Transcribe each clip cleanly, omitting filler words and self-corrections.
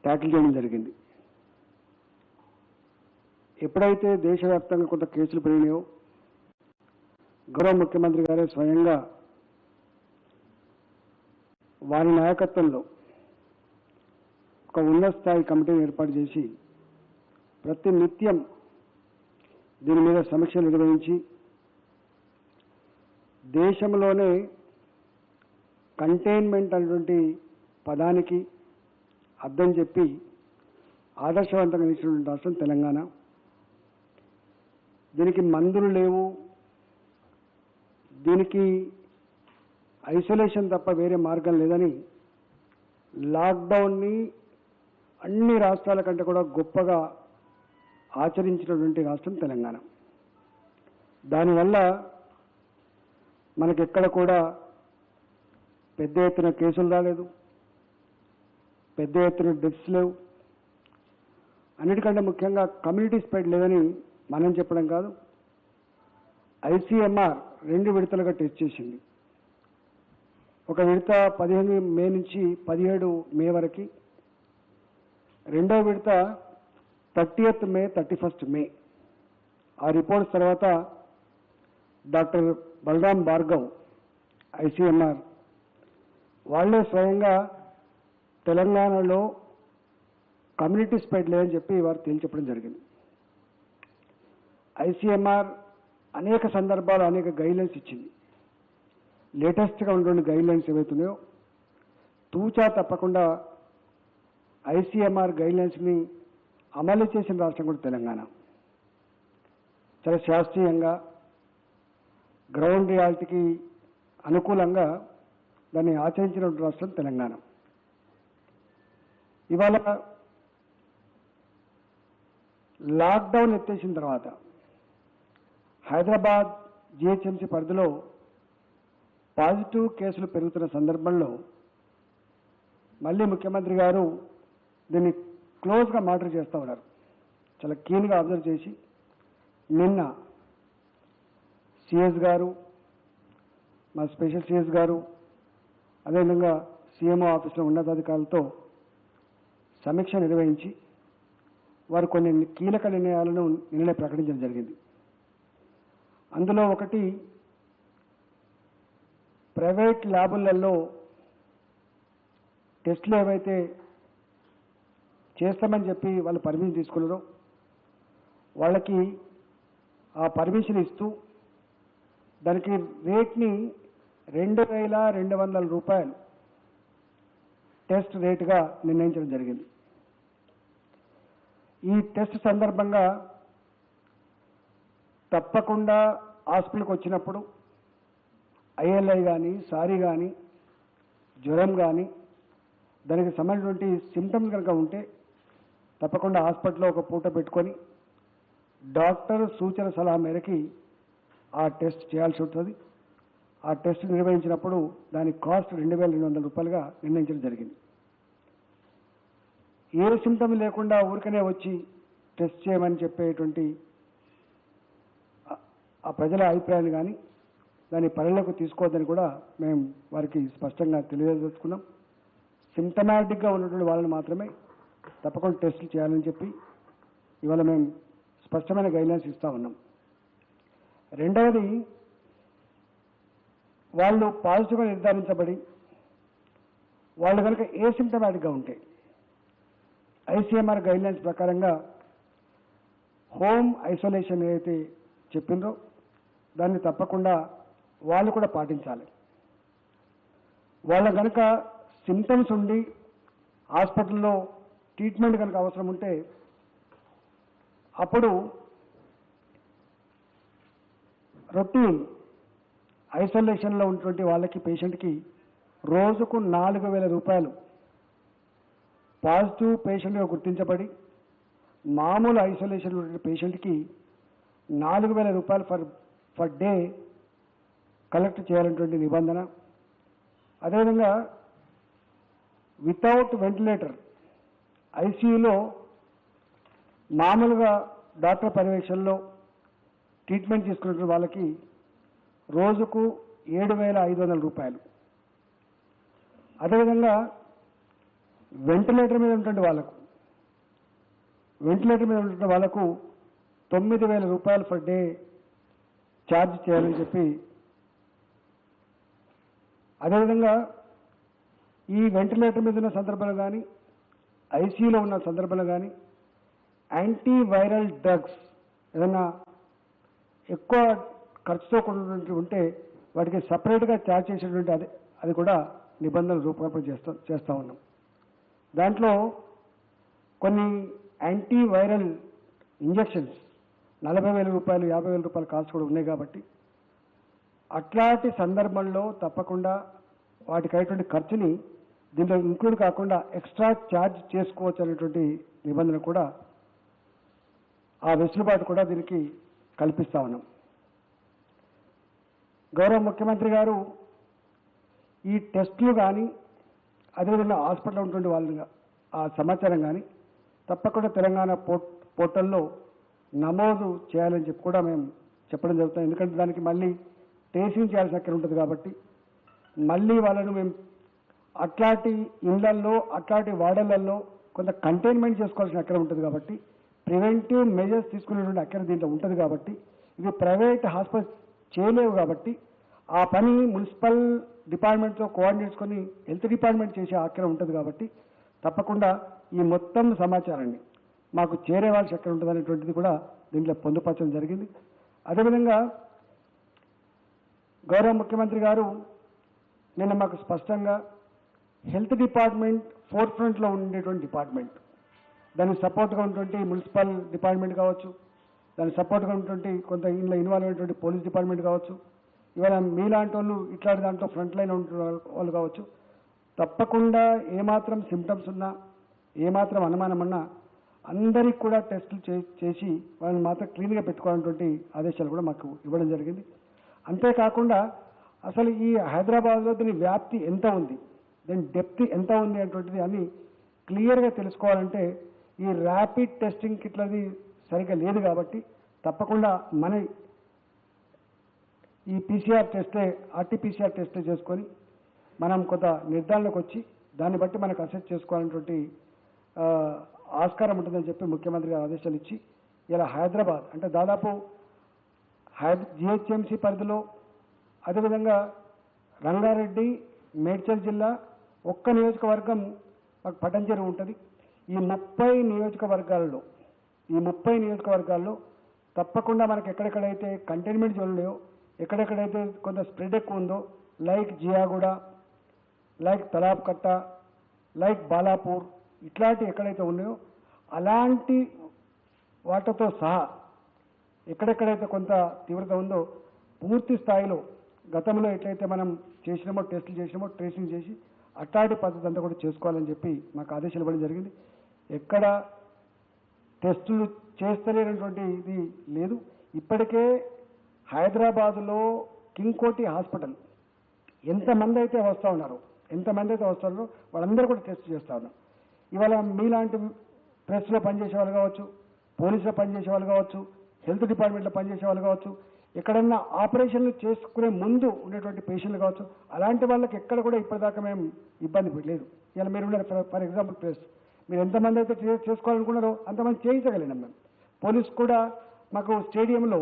Tackle చేయడం జరిగింది. ఎప్పుడైతే దేశవ్యాప్తంగా కొంత కేసులు పెరిగినాయో గౌరవ ముఖ్యమంత్రి గారే స్వయంగా వారి నాయకత్వంలో ఒక ఉన్నత స్థాయి కమిటీని ఏర్పాటు చేసి ప్రతి నిత్యం దీని మీద సమీక్ష నిర్వహించి దేశంలోనే కంటైన్మెంట్ అనేటువంటి పదానికి అర్థం చెప్పి ఆదర్శవంతంగా నిలిచినటువంటి రాష్ట్రం తెలంగాణ. దీనికి మందులు లేవు, దీనికి ఐసోలేషన్ తప్ప వేరే మార్గం లేదని లాక్డౌన్ని అన్ని రాష్ట్రాల కంటే కూడా గొప్పగా ఆచరించినటువంటి రాష్ట్రం తెలంగాణ. దానివల్ల మనకెక్కడ కూడా పెద్ద ఎత్తున కేసులు రాలేదు, పెద్ద ఎత్తున డెత్స్ లేవు. అన్నిటికంటే ముఖ్యంగా కమ్యూనిటీ స్ప్రెడ్ లేదని మనం చెప్పడం కాదు, ఐసీఎంఆర్ 2 విడతలుగా టెస్ట్ చేసింది. ఒక విడత 15 మే నుంచి 17 మే వరకు, రెండో విడత 30th మే 31st మే. ఆ రిపోర్ట్స్ తర్వాత డాక్టర్ బలరాం భార్గవ్ ఐసీఎంఆర్ వాళ్ళే స్వయంగా తెలంగాణలో కమ్యూనిటీ స్ప్రెడ్ లేదని చెప్పి వారు తేల్చెప్పడం జరిగింది. ఐసీఎంఆర్ అనేక సందర్భాలు అనేక గైడ్లైన్స్ ఇచ్చింది. లేటెస్ట్గా ఉన్నటువంటి గైడ్లైన్స్ ఏవైతున్నాయో తూచా తప్పకుండా ఐసీఎంఆర్ గైడ్లైన్స్ని అమలు చేసిన రాష్ట్రం కూడా తెలంగాణ. చాలా శాస్త్రీయంగా గ్రౌండ్ రియాలిటీకి అనుకూలంగా దాన్ని ఆచరించిన రాష్ట్రం తెలంగాణ. ఇవాళ లాక్డౌన్ ఎత్తేసిన తర్వాత హైదరాబాద్ జిహెచ్ఎంసీ పరిధిలో పాజిటివ్ కేసులు పెరుగుతున్న సందర్భంలో మళ్ళీ ముఖ్యమంత్రి గారు దీన్ని క్లోజ్గా మానిటర్ చేస్తూ ఉన్నారు. చాలా కీన్గా అబ్జర్వ్ చేసి నిన్న సిఎస్ గారు, మా స్పెషల్ సిఎస్ గారు, అదేవిధంగా సీఎంఓ ఆఫీసులో ఉన్నతాధికారులతో సమీక్ష నిర్వహించి వారు కొన్ని కీలక నిర్ణయాలను నిన్ననే ప్రకటించడం జరిగింది. అందులో ఒకటి, ప్రైవేట్ ల్యాబులలో టెస్టులు ఏవైతే చేస్తామని చెప్పి వాళ్ళు పర్మిషన్ తీసుకున్నారో వాళ్ళకి ఆ పర్మిషన్ ఇస్తూ దానికి రేట్ని 2200 రూపాయలు టెస్ట్ రేటుగా నిర్ణయించడం జరిగింది. ఈ టెస్ట్ సందర్భంగా తప్పకుండా హాస్పిటల్కి వచ్చినప్పుడు ఐఎల్ఐ కానీ, సారీ కానీ, జ్వరం కానీ, దానికి సంబంధించినటువంటి సిమ్టమ్స్ కనుక ఉంటే తప్పకుండా హాస్పిటల్లో ఒక పూట పెట్టుకొని డాక్టర్ సూచన సలహా మేరకి ఆ టెస్ట్ చేయాల్సి ఉంటుంది. ఆ టెస్ట్ నిర్వహించినప్పుడు దాని కాస్ట్ 2200 రూపాయలుగా నిర్ణయించడం జరిగింది. ఏ సిమ్టమ్ లేకుండా ఊరికనే వచ్చి టెస్ట్ చేయమని చెప్పేటువంటి ఆ ప్రజల అభిప్రాయాన్ని కానీ దాన్ని పరిగణలోకి తీసుకోవద్దని కూడా మేము వారికి స్పష్టంగా తెలియజేసుకున్నాం. సిమ్టమాటిక్గా ఉన్నటువంటి వాళ్ళని మాత్రమే తప్పకుండా టెస్టులు చేయాలని చెప్పి ఇవాళ మేము స్పష్టమైన గైడ్లైన్స్ ఇస్తూ ఉన్నాం. రెండవది, వాళ్ళు పాజిటివ్గా నిర్ధారించబడి వాళ్ళు కనుక ఏసిమ్టమాటిక్గా ఉంటే ఐసీఎంఆర్ గైడ్లైన్స్ ప్రకారంగా హోమ్ ఐసోలేషన్ ఏదైతే చెప్పిందో దాన్ని తప్పకుండా వాళ్ళు కూడా పాటించాలి. వాళ్ళ కనుక సిమ్టమ్స్ ఉండి హాస్పిటల్లో ట్రీట్మెంట్ కనుక అవసరం ఉంటే అప్పుడు రొటీన్ ఐసోలేషన్లో ఉన్నటువంటి వాళ్ళకి, పేషెంట్కి రోజుకు 4000 రూపాయలు పాజిటివ్ పేషెంట్గా గుర్తించబడి మామూలు ఐసోలేషన్ పేషెంట్కి 4000 రూపాయలు ఫర్ డే కలెక్ట్ చేయాలనేటువంటి నిబంధన. అదేవిధంగా వితౌట్ వెంటిలేటర్ ఐసీయూలో మామూలుగా డాక్టర్ పర్యవేక్షణలో ట్రీట్మెంట్ తీసుకున్న వాళ్ళకి రోజుకు 7500 రూపాయలు. అదేవిధంగా వెంటిలేటర్ మీద ఉంటుండే వాళ్ళకు 9,000 రూపాయలు పర్ డే ఛార్జ్ చేయాలని చెప్పి, అదేవిధంగా ఈ వెంటిలేటర్ మీద ఉన్న సందర్భంలో కానీ ఐసీయూలో ఉన్న సందర్భంలో కానీ యాంటీవైరల్ డ్రగ్స్ ఏదైనా ఎక్కువ ఖర్చుతో కూడినటువంటి ఉంటే వాటికి సపరేట్గా ఛార్జ్ చేసేటువంటి అది కూడా నిబంధనలు రూపకల్పన చేస్తూ ఉన్నాం. దాంట్లో కొన్ని యాంటీవైరల్ ఇంజెక్షన్స్ 40,000 రూపాయలు 50,000 రూపాయలు కాస్ట్ కూడా ఉన్నాయి కాబట్టి అట్లాంటి సందర్భంలో తప్పకుండా వాటికి అయ్యేటువంటి ఖర్చుని దీంట్లో ఇంక్లూడ్ కాకుండా ఎక్స్ట్రా ఛార్జ్ చేసుకోవచ్చు అనేటువంటి నిబంధన కూడా, ఆ వెసులుబాటు కూడా దీనికి కల్పిస్తా ఉన్నాం. గౌరవ ముఖ్యమంత్రి గారు ఈ టెస్టులు కానీ అదేవిధంగా హాస్పిటల్లో ఉన్నటువంటి వాళ్ళని ఆ సమాచారం కానీ తప్పకుండా తెలంగాణ పోర్టల్లో నమోదు చేయాలని చెప్పి కూడా మేము చెప్పడం జరుగుతుంది. ఎందుకంటే దానికి మళ్ళీ ట్రేసింగ్ చేయాల్సిన అక్కడ ఉంటుంది కాబట్టి మళ్ళీ వాళ్ళను మేము అట్లాంటి ఇళ్లల్లో అట్లాంటి వార్డులలో కొంత కంటైన్మెంట్ చేసుకోవాల్సిన అక్కడ ఉంటుంది కాబట్టి ప్రివెంటివ్ మెజర్స్ తీసుకునేటువంటి అక్కడ దీంట్లో ఉంటుంది కాబట్టి ఇది ప్రైవేట్ హాస్పిటల్ చేయలేవు కాబట్టి ఆ పని మున్సిపల్ డిపార్ట్మెంట్తో కోఆర్డినేట్ చేసుకొని హెల్త్ డిపార్ట్మెంట్ చేసే అక్కడ ఉంటుంది కాబట్టి తప్పకుండా ఈ మొత్తం సమాచారాన్ని మాకు చేరే వాళ్ళ ఎక్కడ ఉంటుంది అనేటువంటిది కూడా దీంట్లో పొందుపరచడం జరిగింది. అదేవిధంగా గౌరవ ముఖ్యమంత్రి గారు నిన్న మాకు స్పష్టంగా హెల్త్ డిపార్ట్మెంట్ ఫోర్ ఫ్రంట్లో ఉండేటువంటి డిపార్ట్మెంట్, దానికి సపోర్ట్గా ఉన్నటువంటి మున్సిపల్ డిపార్ట్మెంట్ కావచ్చు, దానికి సపోర్ట్గా ఉన్నటువంటి కొంత ఇంట్లో ఇన్వాల్వ్ అయినటువంటి పోలీస్ డిపార్ట్మెంట్ కావచ్చు, ఇవాళ మీలాంటి వాళ్ళు ఇట్లాంటి దాంట్లో ఫ్రంట్ లైన్ ఉంటున్న వాళ్ళు కావచ్చు, తప్పకుండా ఏమాత్రం సిమ్టమ్స్ ఉన్నా ఏమాత్రం అనుమానం ఉన్నా అందరికి కూడా టెస్టులు చేసి వాళ్ళని మాత్రం క్లీన్గా పెట్టుకోవాలన్నటువంటి ఆదేశాలు కూడా మాకు ఇవ్వడం జరిగింది. అంతేకాకుండా అసలు ఈ హైదరాబాద్లో దీని వ్యాప్తి ఎంత ఉంది, దీని డెప్త్ ఎంత ఉంది అనేటువంటిది అన్ని క్లియర్గా తెలుసుకోవాలంటే ఈ ర్యాపిడ్ టెస్టింగ్ కిట్లది సరిగ్గా లేదు కాబట్టి తప్పకుండా మన ఈ పీసీఆర్ టెస్టే ఆర్టీపీసీఆర్ టెస్టే చేసుకొని మనం కొంత నిర్ధారణకు వచ్చి దాన్ని బట్టి మనకు అసెస్ చేసుకోవాలనేటువంటి ఆస్కారం ఉంటుందని చెప్పి ముఖ్యమంత్రి గారు ఆదేశాలు ఇచ్చి ఇలా హైదరాబాద్ అంటే దాదాపు జిహెచ్ఎంసీ పరిధిలో అదేవిధంగా రంగారెడ్డి మేడ్చల్ జిల్లా ఒక్క నియోజకవర్గం మాకు పటంచెరు ఉంటుంది. ఈ 30 నియోజకవర్గాల్లో తప్పకుండా మనకు ఎక్కడెక్కడైతే కంటైన్మెంట్ జోన్ ఉన్నాయో ఎక్కడెక్కడైతే కొంత స్ప్రెడ్ ఎక్కువ ఉందో లైక్ జియాగూడ, లైక్ తలాబ్ కట్ట, లైక్ బాలాపూర్ ఇట్లాంటి ఎక్కడైతే ఉన్నాయో అలాంటి వాటితో సహా ఎక్కడెక్కడైతే కొంత తీవ్రత ఉందో పూర్తి స్థాయిలో గతంలో ఎట్లయితే మనం చేసినామో టెస్టులు చేసినామో ట్రేసింగ్ చేసి అట్లాంటి పద్ధతి అంతా కూడా చేసుకోవాలని చెప్పి మాకు ఆదేశాలు ఇవ్వడం జరిగింది. ఎక్కడ టెస్టులు చేస్తలేనటువంటి ఇది లేదు. ఇప్పటికే హైదరాబాదులో కింగ్ కోటి హాస్పిటల్ ఎంతమంది అయితే వస్తూ ఉన్నారో వాళ్ళందరూ కూడా టెస్ట్ చేస్తూ ఉన్నారు. ఇవాళ మీలాంటి ప్రెస్లో పనిచేసే వాళ్ళు కావచ్చు, పోలీసులో పనిచేసే వాళ్ళు కావచ్చు, హెల్త్ డిపార్ట్మెంట్లో పనిచేసే వాళ్ళు కావచ్చు, ఎక్కడన్నా ఆపరేషన్లు చేసుకునే ముందు ఉండేటువంటి పేషెంట్లు కావచ్చు, అలాంటి వాళ్ళకి ఎక్కడ కూడా ఇప్పటిదాకా మేము ఇబ్బంది లేదు. ఇలా మీరు ఉన్నారు ఫర్ ఎగ్జాంపుల్ ప్రెస్, మీరు ఎంతమంది అయితే చేసుకోవాలనుకున్నారో అంతమంది చేయించగలిగినాం మేము. పోలీస్ కూడా మాకు స్టేడియంలో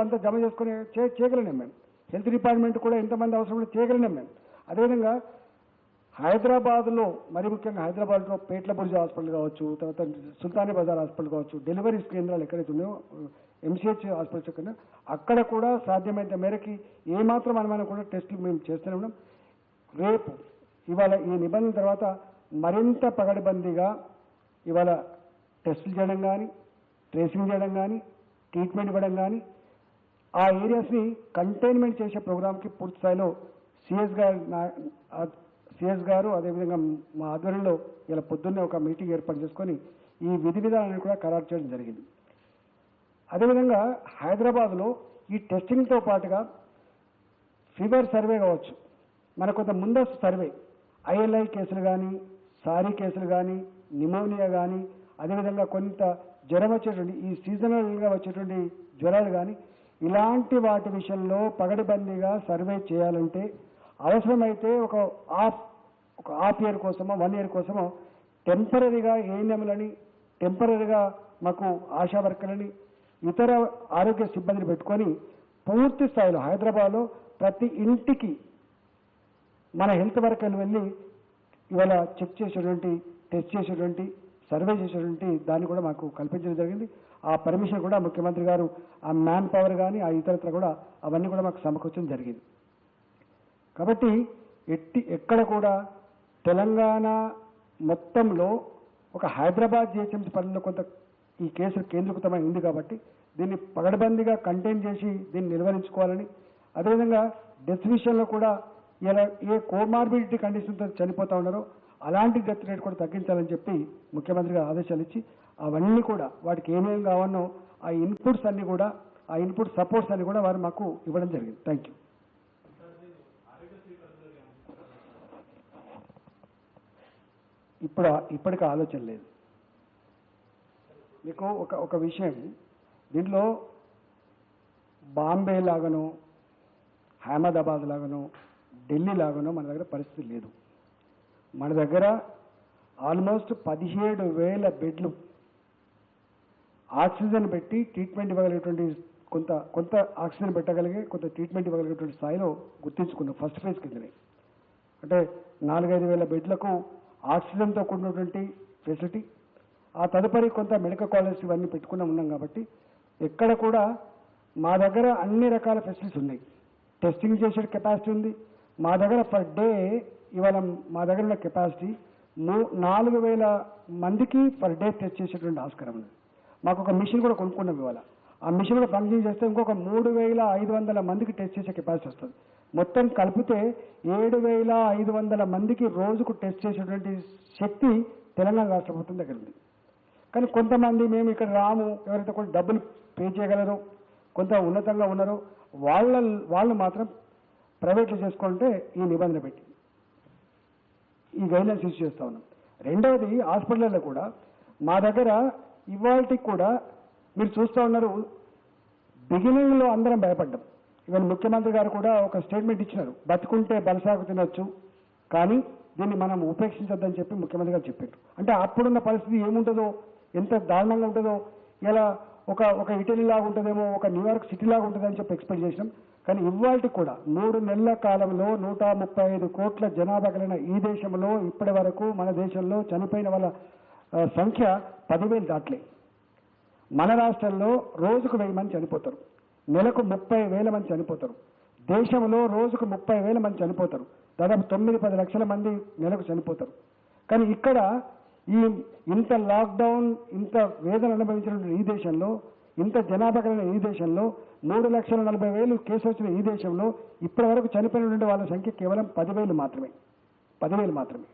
అంతా జమ చేసుకొని చేయగలిగినాం మేము. హెల్త్ డిపార్ట్మెంట్ కూడా ఎంతమంది అవసరం ఉంటే చేయగలిగినాం మేము. అదేవిధంగా హైదరాబాద్లో మరి ముఖ్యంగా హైదరాబాద్లో పేట్ల బుర్జా హాస్పిటల్ కావచ్చు, తర్వాత సుల్తానీ బజార్ హాస్పిటల్ కావచ్చు, డెలివరీ కేంద్రాలు ఎక్కడైతే ఉన్నాయో ఎంసీహెచ్ హాస్పిటల్స్ ఎక్కడ అక్కడ కూడా సాధ్యమైనంత మేరకి ఏమాత్రం అనుమానం కూడా టెస్టులు మేము చేస్తూనే ఉన్నాం. రేపు ఇవాళ ఈ నిబంధన తర్వాత మరింత పగడబందీగా ఇవాళ టెస్టులు చేయడం కానీ, ట్రేసింగ్ చేయడం కానీ, ట్రీట్మెంట్ ఇవ్వడం కానీ, ఆ ఏరియాస్ని కంటైన్మెంట్ చేసే ప్రోగ్రామ్కి పూర్తి స్థాయిలో సిఎస్ గారు అదేవిధంగా మా ఆధ్వర్యంలో ఇలా పొద్దున్నే ఒక మీటింగ్ ఏర్పాటు చేసుకొని ఈ విధి విధానాన్ని కూడా ఖరారు చేయడం జరిగింది. అదేవిధంగా హైదరాబాద్లో ఈ టెస్టింగ్తో పాటుగా ఫీవర్ సర్వే కావచ్చు, మనకు కొంత ముందస్తు సర్వే ఐఎల్ఐ కేసులు కానీ, సారీ కేసులు కానీ, నిమోనియా కానీ, అదేవిధంగా కొంత జ్వరం వచ్చేటువంటి ఈ సీజనల్గా వచ్చేటువంటి జ్వరాలు కానీ ఇలాంటి వాటి విషయంలో పగడబందీగా సర్వే చేయాలంటే అవసరమైతే ఒక ఒక హాఫ్ ఇయర్ కోసమో 1 ఇయర్ కోసమో టెంపరీగా ఏఎన్ఎంలని, టెంపరీగా మాకు ఆశా వర్కర్లని, ఇతర ఆరోగ్య సిబ్బందిని పెట్టుకొని పూర్తి స్థాయిలో హైదరాబాద్లో ప్రతి ఇంటికి మన హెల్త్ వర్కర్లు వెళ్ళి ఇవాళ చెక్ చేసేటువంటి, టెస్ట్ చేసేటువంటి, సర్వే చేసేటువంటి దాన్ని కూడా మాకు కల్పించడం జరిగింది. ఆ పర్మిషన్ కూడా ముఖ్యమంత్రి గారు ఆ మ్యాన్ పవర్ కానీ ఆ ఇతరత్ర కూడా అవన్నీ కూడా మాకు సమకూర్చడం జరిగింది. కాబట్టి ఎక్కడ కూడా తెలంగాణ మొత్తంలో ఒక హైదరాబాద్ జిహెచ్ఎంసీ పరిధిలో కొంత ఈ కేసు కేంద్రీకృతమై ఉంది కాబట్టి దీన్ని పగడబందీగా కంటైన్ చేసి దీన్ని నిర్వహించుకోవాలని, అదేవిధంగా డెత్ విషయంలో కూడా ఇలా ఏ కోమార్బిడిటీ కండిషన్తో చనిపోతూ ఉన్నారో అలాంటి డెత్ రేట్ కూడా తగ్గించాలని చెప్పి ముఖ్యమంత్రి గారు ఆదేశాలు ఇచ్చి అవన్నీ కూడా వాటికి ఏమేమి కావాలో ఆ ఇన్పుట్స్ అన్ని కూడా, ఆ ఇన్పుట్ సపోర్ట్స్ అన్ని కూడా వారు మాకు ఇవ్వడం జరిగింది. Thank you. ఇప్పటికి ఆలోచన లేదు. మీకు ఒక విషయం, దీంట్లో బాంబే లాగానో, అహ్మదాబాద్ లాగానో, ఢిల్లీ లాగానో మన దగ్గర పరిస్థితి లేదు. మన దగ్గర ఆల్మోస్ట్ 17,000 బెడ్లు ఆక్సిజన్ పెట్టి ట్రీట్మెంట్ ఇవ్వగలిగేటువంటి, కొంత ఆక్సిజన్ పెట్టగలిగే, కొంత ట్రీట్మెంట్ ఇవ్వగలిగేటువంటి స్థాయిలో గుర్తించుకున్నాం ఫస్ట్ ఫేజ్ కిందనే. అంటే 4-5 వేల బెడ్లకు ఆక్సిజన్తో కూడినటువంటి ఫెసిలిటీ, ఆ తదుపరి కొంత మెడికల్ కాలేజ్ ఇవన్నీ ఉన్నాం కాబట్టి ఎక్కడ కూడా మా దగ్గర అన్ని రకాల ఫెసిలిటీస్ ఉన్నాయి. టెస్టింగ్ చేసే కెపాసిటీ ఉంది మా దగ్గర. పర్ డే ఇవాళ మా దగ్గర ఉన్న కెపాసిటీ 4,000 మందికి పర్ డే టెస్ట్ చేసేటువంటి ఆస్కారం ఉంది. మాకు ఒక మిషన్ కూడా కొనుక్కున్నాం ఇవాళ. ఆ మిషన్ కూడా ఫంక్షన్ చేస్తే ఇంకొక 3,500 మందికి టెస్ట్ చేసే కెపాసిటీ వస్తుంది. మొత్తం కలిపితే 7,500 మందికి రోజుకు టెస్ట్ చేసేటువంటి శక్తి తెలంగాణ రాష్ట్ర ప్రభుత్వం దగ్గర ఉంది. కానీ కొంతమంది మేము ఇక్కడ రాము, ఎవరైతే కొంచెం డబ్బులు పే చేయగలరో, కొంత ఉన్నతంగా ఉన్నారో వాళ్ళు మాత్రం ప్రైవేట్లో చేసుకుంటే ఈ నిబంధన పెట్టి ఈ గైడ్లైన్స్ ఇష్యూ చేస్తూ ఉన్నాం. రెండవది, హాస్పిటల్లో కూడా మా దగ్గర ఇవాళకి కూడా మీరు చూస్తూ ఉన్నారు, బిగినింగ్లో అందరం భయపడ్డాం. ఇవాళ ముఖ్యమంత్రి గారు కూడా ఒక స్టేట్మెంట్ ఇచ్చినారు, బతుకుంటే బలసాగు తినొచ్చు కానీ దీన్ని మనం ఉపేక్షించొద్దని చెప్పి ముఖ్యమంత్రి గారు చెప్పారు. అంటే అప్పుడున్న పరిస్థితి ఏముంటుందో, ఎంత దారుణంగా ఉంటుందో, ఇలా ఒక ఇటలీ లాగా ఉంటుందేమో, ఒక న్యూయార్క్ సిటీ లాగా ఉంటుందని చెప్పి ఎక్స్పెక్ట్ చేసినాం. కానీ ఇవాళకి కూడా 3 నెలల కాలంలో 135 కోట్ల జనాభా కలిగిన ఈ దేశంలో ఇప్పటి వరకు మన దేశంలో చనిపోయిన వాళ్ళ సంఖ్య 10,000 దాటలే. మన రాష్ట్రంలో రోజుకు 1000 మంది చనిపోతారు, నెలకు 30,000 మంది చనిపోతారు. దేశంలో రోజుకు 30,000 మంది చనిపోతారు, దాదాపు 9-10 లక్షల మంది నెలకు చనిపోతారు. కానీ ఇక్కడ ఇంత లాక్డౌన్, ఇంత వేదన అనుభవించిన ఈ దేశంలో, ఇంత జనాభా కలిగిన ఈ దేశంలో 3,40,000 కేసులు వచ్చిన ఈ దేశంలో ఇప్పటి వరకు చనిపోయినటువంటి వాళ్ళ సంఖ్య కేవలం 10,000 మాత్రమే. 10,000 మాత్రమే.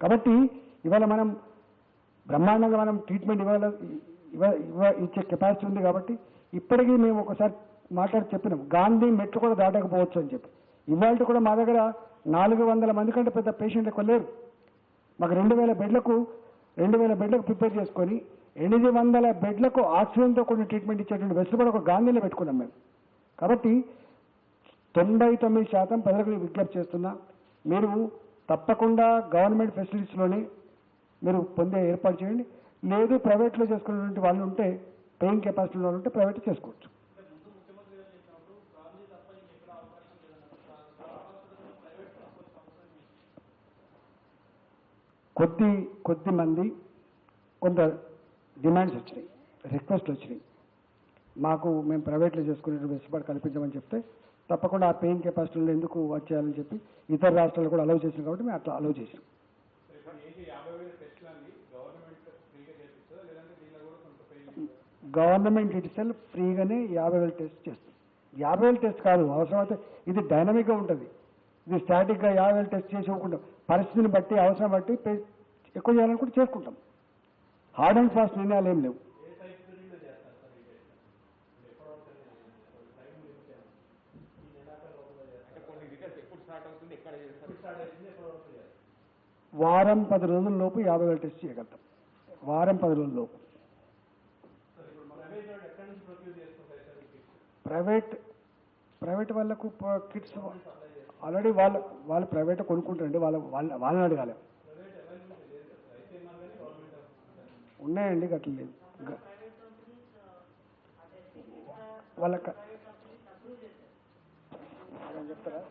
కాబట్టి ఇవాళ మనం బ్రహ్మాండంగా మనం ట్రీట్మెంట్ ఇచ్చే కెపాసిటీ ఉంది. కాబట్టి ఇప్పటికీ మేము ఒకసారి మాట్లాడి చెప్పినాం, గాంధీ మెట్లు కూడా దాటకపోవచ్చు అని చెప్పి. ఇవాళ కూడా మా దగ్గర 400 మంది కంటే పెద్ద పేషెంట్ ఎక్కువ లేరు. మాకు 2,000 బెడ్లకు ప్రిపేర్ చేసుకొని 800 బెడ్లకు ఆక్సిజన్తో కూడిన ట్రీట్మెంట్ ఇచ్చేటువంటి వెసులుబాటు ఒక గాంధీలో పెట్టుకున్నాం మేము. కాబట్టి 99% ప్రజలకు విజ్ఞప్తి చేస్తున్నా, మీరు తప్పకుండా గవర్నమెంట్ ఫెసిలిటీస్లోనే మీరు పొందే ఏర్పాటు చేయండి. లేదు ప్రైవేట్లో చేసుకునేటువంటి వాళ్ళు ఉంటే, పేయింగ్ కెపాసిటీ వాళ్ళు ఉంటే ప్రైవేట్ చేసుకోవచ్చు. కొద్ది మంది కొంత డిమాండ్స్ వచ్చినాయి, రిక్వెస్ట్లు వచ్చినాయి. మేము ప్రైవేట్లో చేసుకునే వెసులుబాటు కల్పించమని చెప్తే తప్పకుండా ఆ పేయింగ్ కెపాసిటీలో ఎందుకు వచ్చేయాలని చెప్పి ఇతర రాష్ట్రాలు కూడా అలౌ చేసినాం కాబట్టి మేము అట్లా అలౌ చేసినాం. గవర్నమెంట్ ఇట్సెల్ఫ్ ఫ్రీగానే 50,000 టెస్ట్ చేస్తుంది. 50,000 టెస్ట్ కాదు, అవసరమైతే ఇది డైనమిక్గా ఉంటుంది. ఇది స్టాటిక్గా 50,000 టెస్ట్ చేసి ఇవ్వకుండా పరిస్థితిని బట్టి, అవసరం బట్టి ఎక్కువ చేయాలనుకుంటే చేసుకుంటాం. హార్డ్ అండ్ ఫాస్ట్ నిర్ణయాలు ఏం లేవు. వారం 10 రోజుల లోపు 50,000 టెస్ట్ చేయగలుగుతాం. వారం 10 రోజుల లోపు. ప్రైవేట్ వాళ్ళకు కిట్స్ ఆల్రెడీ వాళ్ళు ప్రైవేట్ కొనుక్కుంటారండి, వాళ్ళని అడగాలి. ఉన్నాయండి, గట్ల లేదు వాళ్ళ చెప్తారా?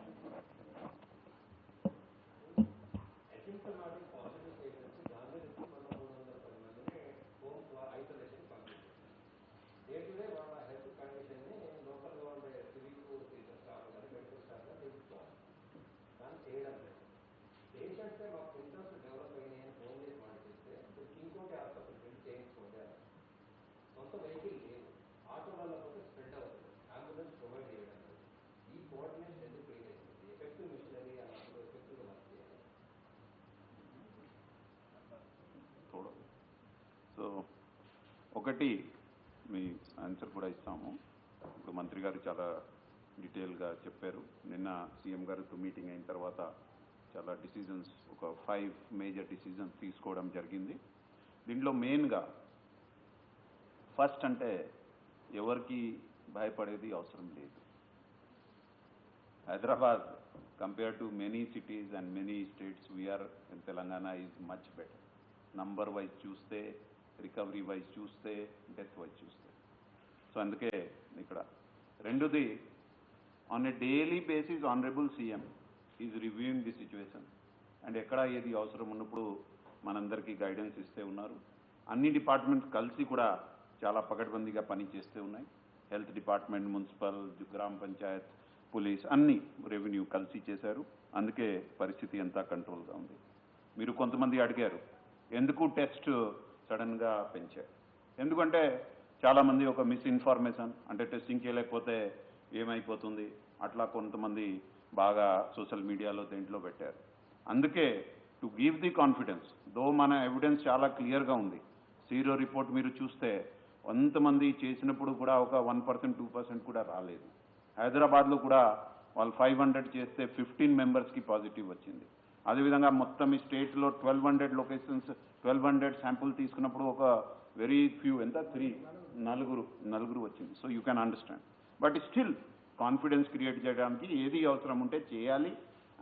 సో ఒకటి మీ ఆన్సర్ కూడా ఇస్తాము. ఇప్పుడు మంత్రి గారు చాలా డీటెయిల్గా చెప్పారు. నిన్న సీఎం గారితో మీటింగ్ అయిన తర్వాత చాలా డిసిజన్స్, ఒక 5 మేజర్ డిసిజన్స్ తీసుకోవడం జరిగింది. దీంట్లో మెయిన్గా ఫస్ట్ అంటే ఎవరికి భయపడేది అవసరం లేదు. Hyderabad compare to many cities and many states, we're in Telangana is much better. Number wise చూస్తే, రికవరీ వైజ్ చూస్తే, డెత్ వైజ్ చూస్తే. సో అందుకే ఇక్కడ రెండోది, on a daily basis honourable CM is reviewing the situation and ఎక్కడ ఏది అవసరం ఉన్నప్పుడు మనందరికీ గైడెన్స్ ఇస్తే ఉన్నారు. అన్ని డిపార్ట్మెంట్స్ కలిసి కూడా చాలా పకడ్బందీగా పని చేస్తూ ఉన్నాయి. హెల్త్ డిపార్ట్మెంట్, మున్సిపల్, గ్రామ పంచాయత్, పోలీస్, అన్ని, రెవెన్యూ కలిసి చేశారు. అందుకే పరిస్థితి అంతా కంట్రోల్గా ఉంది. మీరు కొంతమంది అడిగారు ఎందుకు టెస్ట్ సడన్గా పెంచారు. ఎందుకంటే చాలామంది ఒక మిస్ఇన్ఫర్మేషన్, అంటే టెస్టింగ్ చేయలేకపోతే ఏమైపోతుంది అట్లా కొంతమంది బాగా సోషల్ మీడియాలో దేంట్లో పెట్టారు. అందుకే టు గివ్ ది కాన్ఫిడెన్స్, దో మన ఎవిడెన్స్ చాలా క్లియర్గా ఉంది. సీరో రిపోర్ట్ మీరు చూస్తే కొంతమంది చేసినప్పుడు కూడా ఒక 1%, 2% కూడా రాలేదు. హైదరాబాద్లో కూడా వాళ్ళు 500 చేస్తే 15 మెంబర్స్కి పాజిటివ్ వచ్చింది. అదేవిధంగా మొత్తం ఈ స్టేట్లో 1200 లొకేషన్స్, 1200 శాంపుల్ తీసుకున్నప్పుడు ఒక వెరీ ఫ్యూ, ఎంత 4 వచ్చింది. So you can understand. But still confidence create చేయడానికి ఏది అవసరం ఉంటే చేయాలి.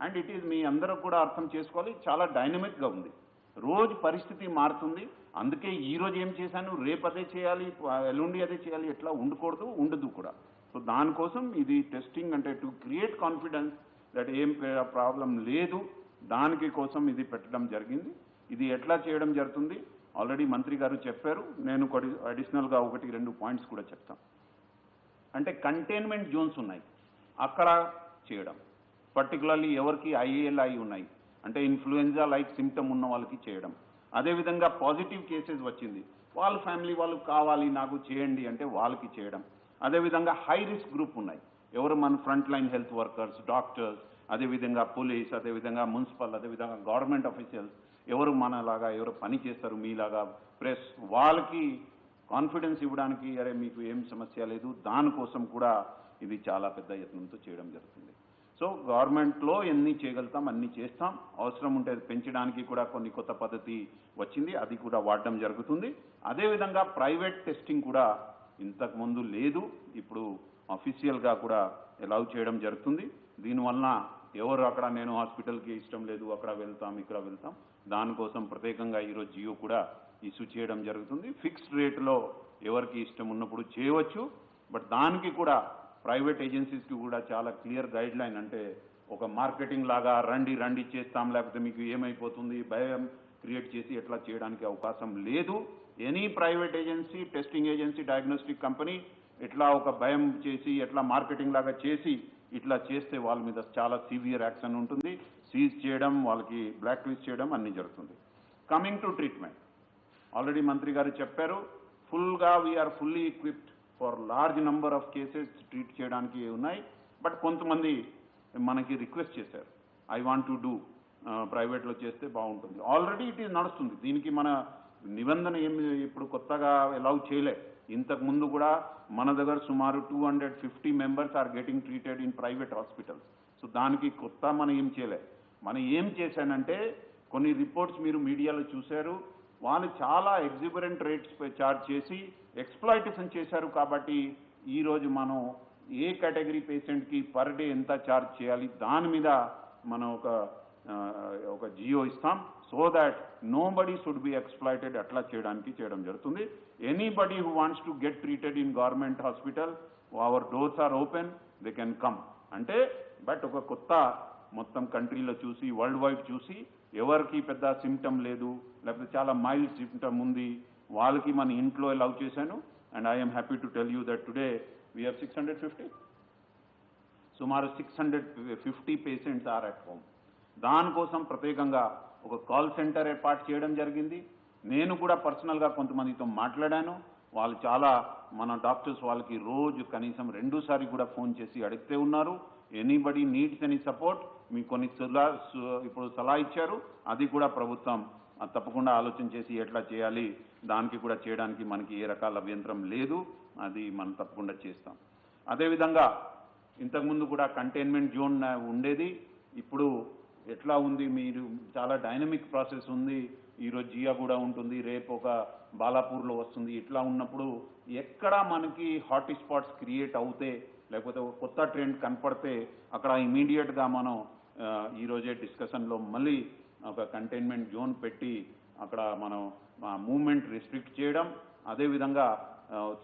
అండ్ ఇట్ ఈజ్, మీ అందరూ కూడా అర్థం చేసుకోవాలి, చాలా డైనమిక్గా ఉంది. రోజు పరిస్థితి మారుతుంది. అందుకే ఈ రోజు ఏం చేశాను, రేపు అదే చేయాలి, ఎల్లుండి అదే చేయాలి, ఎట్లా ఉండకూడదు, ఉండదు కూడా. సో దానికోసం ఇది టెస్టింగ్ అంటే టు క్రియేట్ కాన్ఫిడెన్స్ దట్ ఏం ప్రాబ్లం లేదు, దానికి కోసం ఇది పెట్టడం జరిగింది. ఇది ఎట్లా చేయడం జరుగుతుంది ఆల్రెడీ మంత్రి గారు చెప్పారు. నేను అడిషనల్గా 1-2 పాయింట్స్ కూడా చెప్తాను. అంటే కంటైన్మెంట్ జోన్స్ ఉన్నాయి, అక్కడ చేయడం. పర్టికులర్లీ ఎవరికి IALI ఉన్నాయి అంటే ఇన్ఫ్లుయెంజా లైక్ సిమ్టమ్ ఉన్న వాళ్ళకి చేయడం. అదేవిధంగా పాజిటివ్ కేసెస్ వచ్చింది, వాళ్ళ ఫ్యామిలీ వాళ్ళు కావాలి నాకు చేయండి అంటే వాళ్ళకి చేయడం. అదేవిధంగా హై రిస్క్ గ్రూప్ ఉన్నాయి, ఎవరు మన front line health workers, doctors, అదేవిధంగా పోలీస్, అదేవిధంగా మున్సిపల్, అదేవిధంగా గవర్నమెంట్ ఆఫీషియల్స్, ఎవరు మనలాగా ఎవరు పని చేస్తారు మీలాగా, ప్రెస్, వాళ్ళకి కాన్ఫిడెన్స్ ఇవ్వడానికి అరే మీకు ఏం సమస్య లేదు, దానికోసం కూడా ఇది చాలా పెద్ద యత్నంతో చేయడం జరుగుతుంది. సో గవర్నమెంట్లో ఎన్ని చేయగలుగుతాం అన్ని చేస్తాం. అవసరం ఉంటే పెంచడానికి కూడా కొన్ని కొత్త పద్ధతి వచ్చింది, అది కూడా వాడడం జరుగుతుంది. అదేవిధంగా ప్రైవేట్ టెస్టింగ్ కూడా ఇంతకుముందు లేదు, ఇప్పుడు అఫీషియల్గా కూడా అలౌ చేయడం జరుగుతుంది. దీనివలన ఎవరు అక్కడ నేను హాస్పిటల్కి ఇష్టం లేదు అక్కడ వెళ్తాం ఇక్కడ వెళ్తాం, దానికోసం ప్రత్యేకంగా ఈరోజు జియో కూడా ఇష్యూ చేయడం జరుగుతుంది. ఫిక్స్డ్ రేట్లో ఎవరికి ఇష్టం ఉన్నప్పుడు చేయవచ్చు. బట్ దానికి కూడా ప్రైవేట్ ఏజెన్సీస్కి కూడా చాలా క్లియర్ గైడ్ లైన్, అంటే ఒక మార్కెటింగ్ లాగా రండి చేస్తాం లేకపోతే మీకు ఏమైపోతుంది భయం క్రియేట్ చేసి ఎట్లా చేయడానికి అవకాశం లేదు. Any private agency, testing agency, diagnostic company ఎట్లా ఒక భయం చేసి ఎట్లా మార్కెటింగ్ లాగా చేసి ఇట్లా చేస్తే వాళ్ళ మీద చాలా సివియర్ యాక్షన్ ఉంటుంది, సీజ్ చేయడం, వాళ్ళకి బ్లాక్ లిస్ట్ చేయడం అన్నీ జరుగుతుంది. కమింగ్ టు ట్రీట్మెంట్, ఆల్రెడీ మంత్రి గారు చెప్పారు, ఫుల్గా we're fully equipped for large number of cases treat చేయడానికి ఉన్నాయి. బట్ కొంతమంది మనకి రిక్వెస్ట్ చేశారు, ఐ వాంట్ టు డూ ప్రైవేట్లో చేస్తే బాగుంటుంది. ఆల్రెడీ ఇట్ ఈజ్ నడుస్తుంది, దీనికి మన నిబంధన ఏమి ఇప్పుడు కొత్తగా అలౌ చేయలే. ఇంతకుముందు కూడా మన దగ్గర సుమారు 250 members are getting treated in private hospitals. So దానికి కొత్త మనం ఏం చేయలే. మనం ఏం చేశానంటే కొన్ని రిపోర్ట్స్ మీరు మీడియాలో చూశారు, వాళ్ళు చాలా ఎగ్జిబరెంట్ రేట్స్ పై చార్జ్ చేసి ఎక్స్ప్లాయిటేషన్ చేశారు. కాబట్టి ఈరోజు మనం ఏ కేటగిరీ పేషెంట్కి పర్ డే ఎంత ఛార్జ్ చేయాలి దాని మీద మనం ఒక జియో ఇస్తాం. So that nobody should be exploited అట్లా చేయడం జరుగుతుంది. Anybody who wants to get treated in government hospital our doors are open, they can come అంటే. బట్ ఒక కొత్త మొత్తం కంట్రీలో చూసి వరల్డ్ వైడ్ చూసి ఎవరికి పెద్ద సిమ్టమ్ లేదు లేకపోతే చాలా మైల్డ్ సిమ్టమ్ ఉంది వాళ్ళకి మన ఇంట్లో అలౌ చేశాను. And I'm happy to tell you that today we have 650 సుమారు 650 పేషెంట్స్ ఆర్ అట్ హోమ్. దానికోసం ప్రత్యేకంగా ఒక కాల్ సెంటర్ ఏర్పాటు చేయడం జరిగింది. నేను కూడా పర్సనల్గా కొంతమందితో మాట్లాడాను. వాళ్ళు చాలా మన డాక్టర్స్ వాళ్ళకి రోజు కనీసం 2 సార్లు కూడా ఫోన్ చేసి అడిగితే ఉన్నారు. ఎనీబడి నీడ్స్ ఎనీ సపోర్ట్ మీకు కొన్ని ఇప్పుడు సలహా ఇచ్చారు. అది కూడా ప్రభుత్వం తప్పకుండా ఆలోచన చేసి ఎట్లా చేయాలి దానికి కూడా చేయడానికి మనకి ఏ రకాల అభ్యంతరం లేదు. అది మనం తప్పకుండా చేస్తాం. అదేవిధంగా ఇంతకుముందు కూడా కంటైన్మెంట్ జోన్ ఉండేది. ఇప్పుడు ఎట్లా ఉంది, మీరు చాలా డైనమిక్ ప్రాసెస్ ఉంది. ఈరోజు జియా కూడా ఉంటుంది, రేపు ఒక బాలాపూర్లో వస్తుంది. ఇట్లా ఉన్నప్పుడు ఎక్కడ మనకి హాట్ స్పాట్స్ క్రియేట్ అవుతే లేకపోతే ఒక కొత్త ట్రెండ్ కనపడితే అక్కడ ఇమీడియట్గా మనం ఈరోజే డిస్కషన్లో మళ్ళీ ఒక కంటైన్మెంట్ జోన్ పెట్టి అక్కడ మనం మూవ్మెంట్ రిస్ట్రిక్ట్ చేయడం. అదేవిధంగా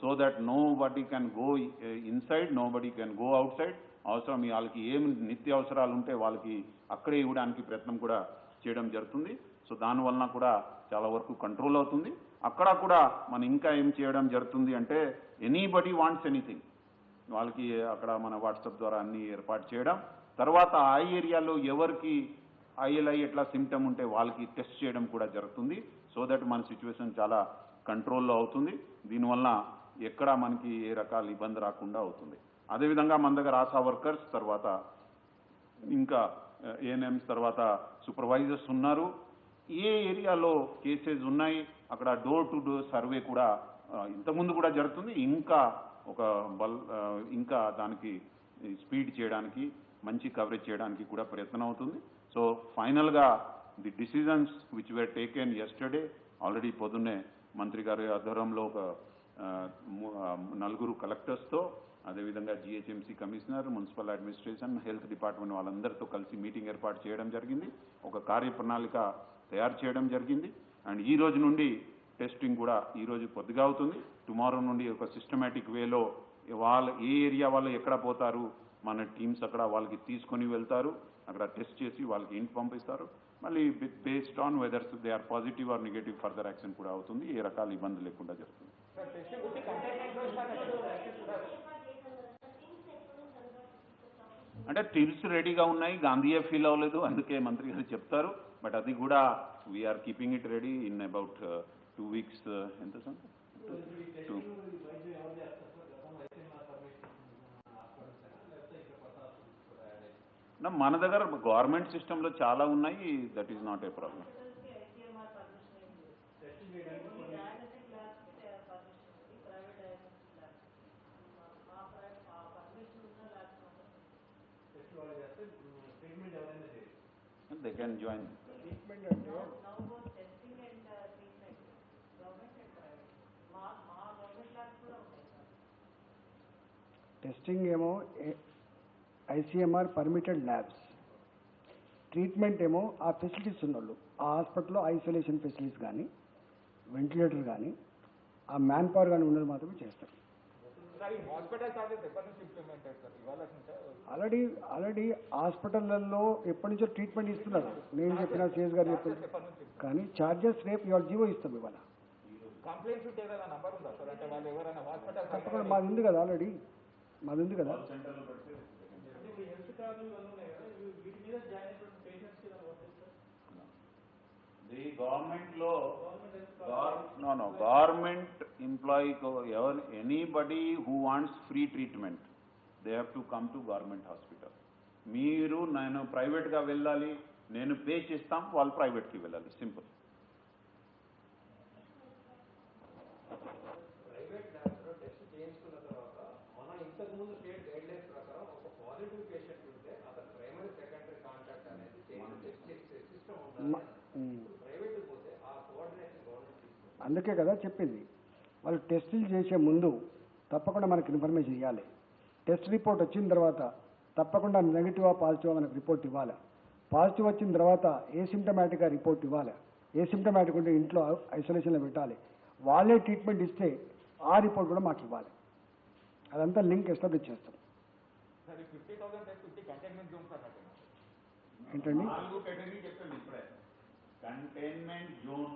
so that nobody can go inside, nobody can go outside. అవసరం వాళ్ళకి ఏం నిత్య అవసరాలు ఉంటే వాళ్ళకి అక్కడే ఇవ్వడానికి ప్రయత్నం కూడా చేయడం జరుగుతుంది. సో దానివలన కూడా చాలా వరకు కంట్రోల్ అవుతుంది. అక్కడ కూడా మనం ఇంకా ఏం చేయడం జరుగుతుంది అంటే ఎనీబడి వాంట్స్ ఎనీథింగ్ వాళ్ళకి అక్కడ మన వాట్సాప్ ద్వారా అన్ని ఏర్పాటు చేయడం. తర్వాత ఆ ఏరియాలో ఎవరికి ఐఎల్ఐ ఎట్లా సిమ్టమ్ ఉంటే వాళ్ళకి టెస్ట్ చేయడం కూడా జరుగుతుంది. సో దట్ మన సిచ్యువేషన్ చాలా కంట్రోల్లో అవుతుంది. దీనివల్ల ఎక్కడ మనకి ఏ రకాల ఇబ్బంది రాకుండా అవుతుంది. అదేవిధంగా మన దగ్గర ఆశా వర్కర్స్ తర్వాత ఇంకా ఏఎన్ఎంస్ తర్వాత సూపర్వైజర్స్ ఉన్నారు. ఏ ఏరియాలో కేసెస్ ఉన్నాయి అక్కడ డోర్ టు డోర్ సర్వే కూడా ఇంతకుముందు కూడా జరుగుతుంది. ఇంకా దానికి స్పీడ్ చేయడానికి మంచి కవరేజ్ చేయడానికి కూడా ప్రయత్నం అవుతుంది. సో ఫైనల్గా the decisions which were taken yesterday already పొద్దున్నే మంత్రి గారి ఆధ్వర్యంలో ఒక 4 కలెక్టర్స్తో అదేవిధంగా GHMC commissioner, municipal administration, health department వాళ్ళందరితో కలిసి మీటింగ్ ఏర్పాటు చేయడం జరిగింది. ఒక కార్యప్రణాళిక తయారు చేయడం జరిగింది. అండ్ ఈ రోజు నుండి టెస్టింగ్ కూడా ఈరోజు కొద్దిగా అవుతుంది. టుమారో నుండి ఒక సిస్టమేటిక్ వేలో వాళ్ళ ఏ ఏరియా వాళ్ళు ఎక్కడ పోతారు మన టీమ్స్ అక్కడ వాళ్ళకి తీసుకొని వెళ్తారు. అక్కడ టెస్ట్ చేసి వాళ్ళకి ఇంటికి పంపిస్తారు. మళ్ళీ based on whether they are positive or negative further action కూడా అవుతుంది. ఏ రకాల ఇబ్బంది లేకుండా జరుగుతుంది. అంటే టిల్స్ రెడీగా ఉన్నాయి, గాంధీయే ఫీల్ అవ్వలేదు, అందుకే మంత్రి గారు చెప్తారు. బట్ అది కూడా we're keeping it ready in about 2 weeks. ఎంత సార్? 2. మన దగ్గర గవర్నమెంట్ సిస్టంలో చాలా ఉన్నాయి. That is not a problem. They can join. Testing ఏమో ఐసీఎంఆర్ పర్మిటెడ్ ల్యాబ్స్, ట్రీట్మెంట్ ఏమో ఆ ఫెసిలిటీస్ ఉన్నోళ్ళు ఆ హాస్పిటల్లో ఐసోలేషన్ ఫెసిలిటీస్ కానీ వెంటిలేటర్ కానీ ఆ మ్యాన్ పవర్ కానీ ఉన్నది మాత్రమే చేస్తారు. ఆల్రెడీ హాస్పిటల్లో ఎప్పటి నుంచో ట్రీట్మెంట్ ఇస్తున్నారు. నేను చెప్పిన సిఎస్ గారు చెప్పిన కానీ ఛార్జెస్ రేపు ఇవాళ జీవో ఇస్తాం. ఇవాళ తప్పకుండా మాది ఉంది కదా, ఆల్రెడీ మాది ఉంది కదా. గవర్నమెంట్లో government employee anybody who wants free treatment they have to come to government hospital. మీరు నేను ప్రైవేట్గా వెళ్ళాలి, నేను పే చేస్తాం, వాళ్ళు ప్రైవేట్కి వెళ్ళాలి. సింపుల్. ప్రైవేట్ ల్యాబ్లో టెస్ట్ చేయించుకున్న తర్వాత మనం ఇంతకుముందు స్టేట్ గైడ్ లైన్స్ ప్రకారం ఒక పాజిటివ్ పేషెంట్ ఉంటే అతను ప్రైమరీ సెకండరీ కాంటాక్ట్ అనేది సిస్టమ్ ఉండాలి. ప్రైవేట్ పోతే ఆ కోఆర్డినేషన్ గవర్నమెంట్ తీసుకుంటుంది. అందుకే కదా చెప్పింది, వాళ్ళు టెస్టులు చేసే ముందు తప్పకుండా మనకి ఇన్ఫర్మేషన్ ఇవ్వాలి. టెస్ట్ రిపోర్ట్ వచ్చిన తర్వాత తప్పకుండా నెగిటివా పాజిటివా మనకు రిపోర్ట్ ఇవ్వాలి. పాజిటివ్ వచ్చిన తర్వాత ఏసిమ్టమాటిక్గా రిపోర్ట్ ఇవ్వాలి. ఏసిమ్టమాటిక్ ఉంటే ఇంట్లో ఐసోలేషన్లో పెట్టాలి. వాళ్ళే ట్రీట్మెంట్ ఇస్తే ఆ రిపోర్ట్ కూడా మాకు ఇవ్వాలి. అదంతా లింక్ ఎస్టాబ్లిష్ చేస్తాం. సార్ 50,000 టెస్ట్ 50 కంటైన్మెంట్ జోన్స్ అన్నట్టు ఏంటండి? 4 కేటగిరీ చెప్పాను ఇప్పుడే. కంటైన్మెంట్ జోన్,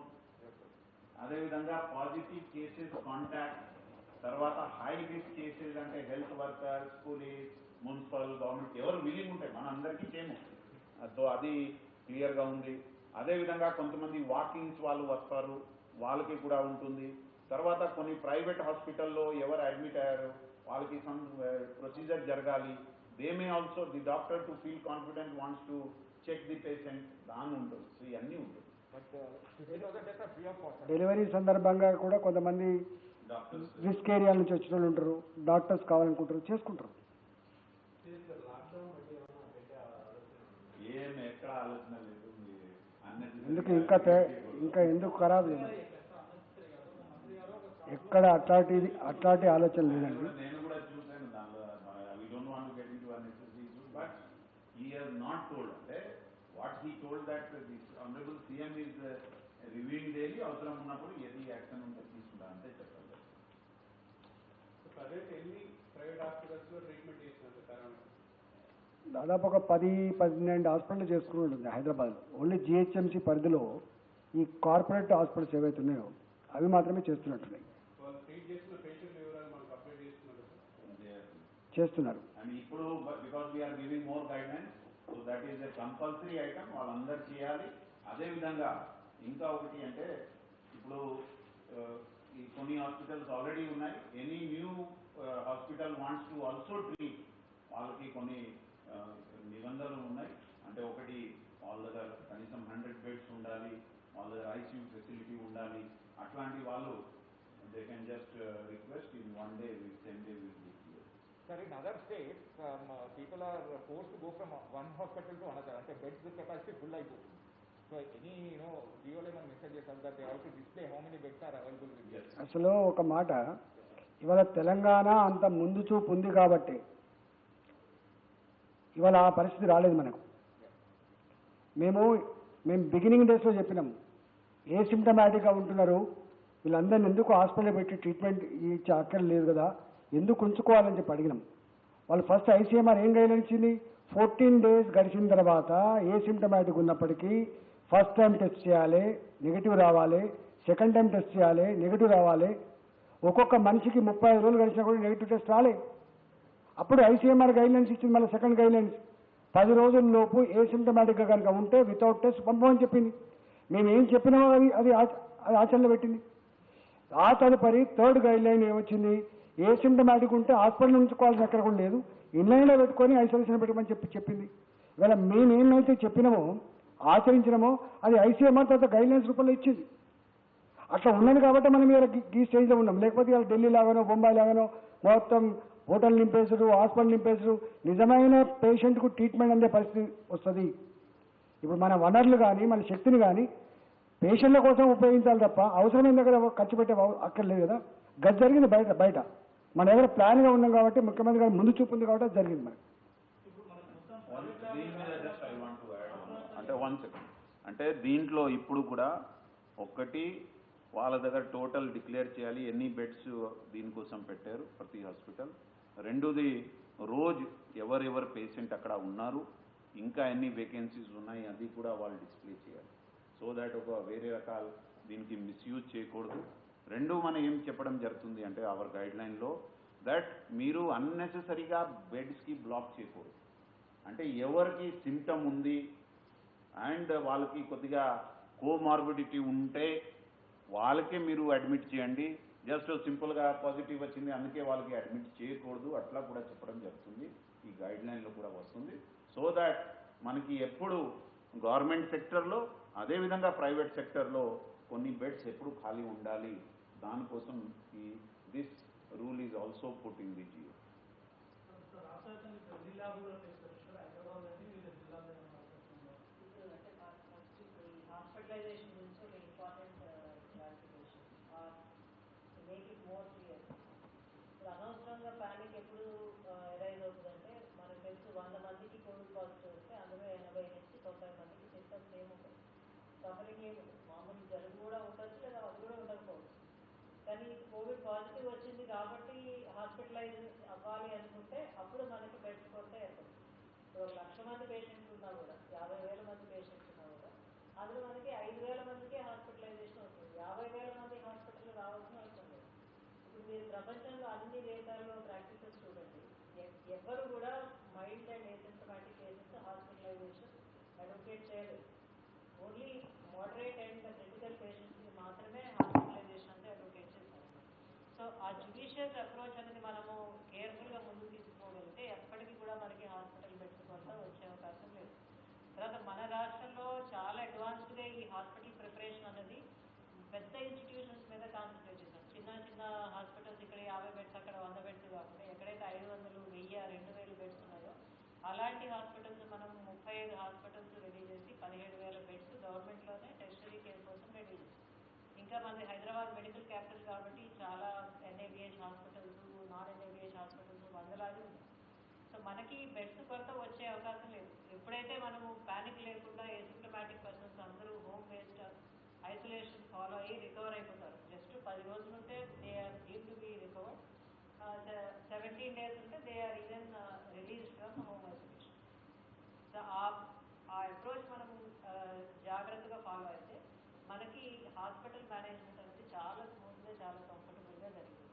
అదేవిధంగా పాజిటివ్ కేసెస్ కాంటాక్ట్, తర్వాత హై రిస్క్ కేసెస్ అంటే health workers, police, municipal, government ఎవరు విలింగ్ ఉంటాయి, మన అందరికీ చేయము. సో అది క్లియర్గా ఉంది. అదేవిధంగా కొంతమంది వాకింగ్స్ వాళ్ళు వస్తారు, వాళ్ళకి కూడా ఉంటుంది. తర్వాత కొన్ని ప్రైవేట్ హాస్పిటల్లో ఎవరు అడ్మిట్ అయ్యారు వాళ్ళకి సమ్ ప్రొసీజర్ జరగాలి. They may also the doctor to feel confident wants to check the patient, దాని ఉంటుంది. సో ఇవన్నీ ఉంటుంది. But 50,000 test free of cost. Delivery సందర్భంగా కూడా కొంతమంది డాక్టర్స్ రిస్క్ ఏరియా నుంచి వచ్చిన వాళ్ళు ఉంటారు, డాక్టర్స్ కావాలనుకుంటారు, చేసుకుంటారు. ఏం ఎక్కడ ఆలోచన లేదు. ఎందుకు ఇంకా ఎందుకు ఖరాబ్ లేదు? ఎక్కడ అట్లాంటి ఆలోచన లేదండి. నేను కూడా చూసాను దానిలో. We don't want to get into unnecessary issues, but he has not told. అంటే what he told that this honourable CM is reviewing daily, అవసరం ఉన్నప్పుడు ఏది యాక్షన్ ఉంటే తీసుకుంటా అంతే చెప్పాలి. ప్రజెంట్ ఎన్ని ప్రైవేట్ హాస్పిటల్స్లో ట్రీట్మెంట్ చేస్తున్నారు కరోనా? దాదాపు ఒక 10-12 హాస్పిటల్ చేసుకుని ఉంటుంది హైదరాబాద్లో. ఓన్లీ జిహెచ్ఎంసీ పరిధిలో ఈ కార్పొరేట్ హాస్పిటల్స్ ఏవైతే ఉన్నాయో అవి మాత్రమే చేస్తున్నట్టున్నాయి. వాళ్ళు ట్రీట్ చేస్తున్న పేషెంట్ వివరాలు మనకు అప్డేట్ చేస్తున్నారు. అండ్ ఇప్పుడు because we are giving more guidelines, so that is a compulsory item, వాళ్ళందరూ చేయాలి. అదేవిధంగా ఇంకా ఒకటి అంటే ఇప్పుడు ఈ కొన్ని హాస్పిటల్స్ ఆల్రెడీ ఉన్నాయి. Any new hospital wants to also treat, వాళ్ళకి కొన్ని నిబంధనలు ఉన్నాయి. అంటే ఒకటి వాళ్ళ దగ్గర కనీసం 100 బెడ్స్ ఉండాలి, వాళ్ళ దగ్గర ఐసీయూ ఫెసిలిటీ ఉండాలి. అట్లాంటి వాళ్ళు they can just request in 1 day, 10 days will be clear. Sir, in other states, people are forced to go from one hospital to another. అంటే beds capacity full అయిపోతుంది. So any DOL ఏమైనా message చేస్తారు that they have to display how many beds are available with them. అసలు ఒక మాట, ఇవాళ తెలంగాణ అంత ముందు చూపు ఉంది కాబట్టి ఇవాళ ఆ పరిస్థితి రాలేదు మనకు. మేము బిగినింగ్ డేస్లో చెప్పినాం, ఏ సిమ్టమాటిక్గా ఉంటున్నారు వీళ్ళందరినీ ఎందుకు హాస్పిటల్ పెట్టి ట్రీట్మెంట్ ఇచ్చే అక్కర్లేదు కదా, ఎందుకు ఉంచుకోవాలని చెప్పి అడిగినాం. వాళ్ళు ఫస్ట్ ఐసీఎంఆర్ ఏం గైడ్లైన్ ఇచ్చింది, 14 days గడిచిన తర్వాత ఏ సిమ్టమాటిక్ ఉన్నప్పటికీ ఫస్ట్ టైం టెస్ట్ చేయాలి, నెగిటివ్ రావాలి. సెకండ్ టైం టెస్ట్ చేయాలి, నెగిటివ్ రావాలి. ఒక్కొక్క మనిషికి 35 రోజులు గడిచినా కూడా నెగిటివ్ టెస్ట్ రాలే. అప్పుడు ఐసీఎంఆర్ గైడ్లైన్స్ ఇచ్చింది. మళ్ళీ సెకండ్ గైడ్లైన్స్ 10 రోజుల్లోపు ఏ సిమ్టమాటిక్గా కనుక ఉంటే వితౌట్ టెస్ట్ పంపమని చెప్పింది. మేము ఏం చెప్పినామో అది ఆచరణలో పెట్టింది. ఆ తదుపరి థర్డ్ గైడ్లైన్ ఏమొచ్చింది, ఏ సిమ్టమాటిక్ ఉంటే హాస్పిటల్ ఉంచుకోవాల్సిన ఎక్కడ కూడా లేదు, ఇన్లైన్లో పెట్టుకొని ఐసోలేషన్ పెట్టమని చెప్పింది. ఇవాళ మేమేమైతే చెప్పినామో ఆచరించినామో అది ఐసీఎంఆర్ తర్వాత గైడ్లైన్స్ రూపంలో ఇచ్చింది. అట్లా ఉన్నది కాబట్టి మనం ఇలా ఈ స్టేజ్లో ఉన్నాం. లేకపోతే ఇలా ఢిల్లీ లాగానో బొంబాయి లాగానో మొత్తం హోటల్ నింపేసుడు, హాస్పిటల్ నింపేసుడు, నిజమైన పేషెంట్కు ట్రీట్మెంట్ అందే పరిస్థితి వస్తుంది. ఇప్పుడు మన వనరులు కానీ మన శక్తిని కానీ పేషెంట్ల కోసం ఉపయోగించాలి తప్ప అవసరమైన దగ్గర ఖర్చు పెట్టే అక్కర్లేదు కదా. గది జరిగింది బయట మన దగ్గర ప్లాన్గా ఉన్నాం కాబట్టి, ముఖ్యమంత్రి గారు ముందు చూపు ఉంది కాబట్టి అది జరిగింది మనకి. అంటే 1 second, అంటే దీంట్లో ఇప్పుడు కూడా ఒకటి వాళ్ళ దగ్గర టోటల్ డిక్లేర్ చేయాలి ఎన్ని బెడ్స్ దీనికోసం పెట్టారు ప్రతి హాస్పిటల్. రెండోది రోజు ఎవరెవరు పేషెంట్ అక్కడ ఉన్నారు, ఇంకా ఎన్ని వేకెన్సీస్ ఉన్నాయి అది కూడా వాళ్ళు డిస్ప్లే చేయాలి. సో దాట్ ఒక వేరే రకాల దీనికి మిస్యూజ్ చేయకూడదు. రెండు మనం ఏం చెప్పడం జరుగుతుంది అంటే అవర్ గైడ్లైన్లో దట్ మీరు అన్నెసెసరీగా బెడ్స్కి బ్లాక్ చేయకూడదు. అంటే ఎవరికి సిమ్టమ్ ఉంది అండ్ వాళ్ళకి కొద్దిగా కోమార్బిడిటీ ఉంటే వాళ్ళకే మీరు అడ్మిట్ చేయండి. జస్ట్ సింపుల్గా పాజిటివ్ వచ్చింది అందుకే వాళ్ళకి అడ్మిట్ చేయకూడదు, అట్లా కూడా చెప్పడం జరుగుతుంది. ఈ గైడ్లైన్లో కూడా వస్తుంది. సో దాట్ మనకి ఎప్పుడు గవర్నమెంట్ సెక్టర్లో అదేవిధంగా ప్రైవేట్ సెక్టర్లో కొన్ని బెడ్స్ ఎప్పుడు ఖాళీ ఉండాలి, దానికోసం ఈ this rule is also put in the GO. Hospitalisation గురించి ఒక important clarification make it more clear. ఇప్పుడు అనవసరంగా ప్యానిక్ ఎప్పుడు అని ఏమి ఉండదు. మామూలు జలుబు కూడా ఉండొచ్చు, లేదా అది కూడా ఉండకపోవచ్చు. కానీ కోవిడ్ పాజిటివ్ వచ్చింది కాబట్టి హాస్పిటలైజ్ అవ్వాలి అనుకుంటే అప్పుడు మనకి బెడ్స్ కొరత ఏర్పడుతుంది. ఇప్పుడు 1,00,000 మంది పేషెంట్స్ ఉన్నా కూడా, 50,000 మంది పేషెంట్స్ ఉన్నా కూడా, అందులో మనకి 5,000 మందికి హాస్పిటలైజేషన్ అవుతుంది. 50,000 మంది హాస్పిటల్ రావాల్సిన అవసరం లేదు. ఇప్పుడు మీరు ప్రపంచంలో అన్ని దేశాల్లో ప్రాక్టీసెస్ చూడండి, ఎవ్వరు కూడా mild and asymptomatic cases hospitalisation advocate చేయలేదు. ఓన్లీ మోడరేట్ అండ్ క్రిటికల్ పేషెంట్స్కి మాత్రమే హాస్పిటలైజేషన్ అంటే అడ్వకేట్ చేస్తారు. సో ఆ జ్యుడిషియస్ అప్రోచ్ అనేది మనము కేర్ఫుల్గా ముందుకు తీసుకోగలిగితే ఎప్పటికీ కూడా మనకి హాస్పిటల్ బెడ్స్ కొరత వచ్చే అవకాశం లేదు. తర్వాత మన రాష్ట్రంలో చాలా అడ్వాన్స్డ్గా ఈ హాస్పిటల్ ప్రిపరేషన్ అనేది పెద్ద ఇన్స్టిట్యూషన్స్ మీద కాన్సన్ట్రేట్ చేశాం. చిన్న చిన్న హాస్పిటల్స్ ఇక్కడ 50 బెడ్స్ అక్కడ 100 బెడ్స్ కాకుండా ఎక్కడైతే 500, 1000, 2000 బెడ్స్ ఉన్నాయో అలాంటి హాస్పిటల్స్ మనం 35 హాస్పిటల్స్ రెడీ చేసి 17,000 బెడ్స్ గవర్నమెంట్లోనే టెరిషరీ కేర్ కోసం రెడీ చేసాం. ఇంకా మనది హైదరాబాద్ మెడికల్ క్యాపిటల్ కాబట్టి చాలా NABH hospitals, non NABH hospitals వందలాది ఉన్నాయి. సో మనకి బెడ్స్ కొరత వచ్చే అవకాశం లేదు. ఎప్పుడైతే మనము ప్యానిక్ లేకుండా ఏసిమ్టమాటిక్ పర్సన్స్ అందరూ హోమ్ బేస్డ్ ఐసోలేషన్ ఫాలో అయ్యి రికవర్ అయిపోతారు. జస్ట్ 10 రోజులు ఉంటే they are deem to be recovered. 17 days ఉంటే they are even released from home isolation. So ఆ అప్రోచ్ మనం జాగ్రత్తగా ఫాలో అయితే మనకి హాస్పిటల్ మేనేజ్మెంట్ అనేది చాలా స్మూత్గా, చాలా కంఫర్టబుల్గా జరిగింది.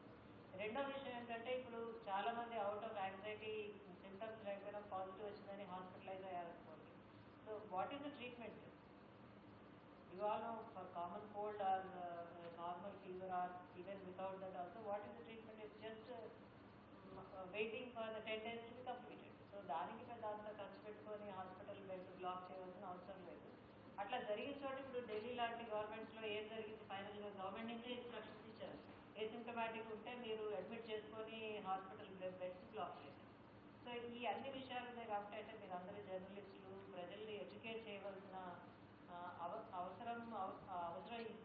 రెండో విషయం ఏంటంటే, ఇప్పుడు చాలా మంది అవుట్ ఆఫ్ యాంగ్జైటీ సింటమ్స్ లేకపోయినా పాజిటివ్ వచ్చిందని హాస్పిటలైజ్ అయ్యారనుకోండి. So what is the treatment? You all know for common cold or normal fever or even without that also, what is the treatment? It's just waiting for the 10 days to be completed. So దానికి పెద్ద అంత ఖర్చు పెట్టుకొని hospital bed black చేయాల్సిన అవసరం లేదు. అట్లా జరిగిన చోట ఇప్పుడు ఢిల్లీ లాంటి గవర్నమెంట్స్లో ఏం జరిగింది, ఫైనల్గా గవర్నమెంట్ నుంచే ఇన్స్ట్రక్షన్స్ ఇచ్చారు. ఏసిమ్టమాటిక్ ఉంటే మీరు అడ్మిట్ చేసుకొని హాస్పిటల్ బెడ్స్ బ్లాక్ చేశారు. సో ఈ అన్ని విషయాలు ఉన్నాయి కాబట్టి అంటే మీరు అందరూ జర్నలిస్టులు ప్రజల్ని ఎడ్యుకేట్ చేయవలసిన అవసరం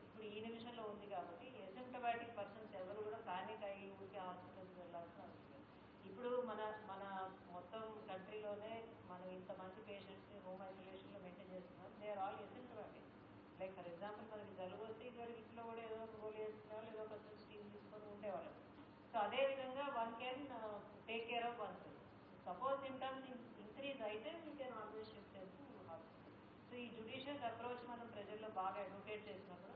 ఇప్పుడు ఈ నిమిషంలో ఉంది. కాబట్టి ఏసిమ్టమాటిక్ పర్సన్స్ ఎవరు కూడా ప్యానిక్ అయ్యి ఊరికి హాస్పిటల్కి వెళ్ళాల్సిన అవసరం లేదు. ఇప్పుడు మన మొత్తం కంట్రీలోనే మనం ఇంతమంది పేషెంట్స్ని హోమ్ ఐసోలేషన్లో మెయింటైన్ చేస్తున్నాం. They are all asymptomatic. Like for example మనకి జలుబు వస్తే ఇద్దరు ఇంట్లో కూడా ఏదో ఒక గోళీ వేసుకునేవాళ్ళు, ఏదో కొంచెం స్టీమ్ తీసుకొని ఉండేవాళ్ళు. సో అదేవిధంగా one can take care of oneself. Suppose symptoms increase అయితే we can always shift to hospital. So ఈ జ్యుడిషియస్ అప్రోచ్ మనం ప్రజల్లో బాగా అడ్వకేట్ చేసినప్పుడు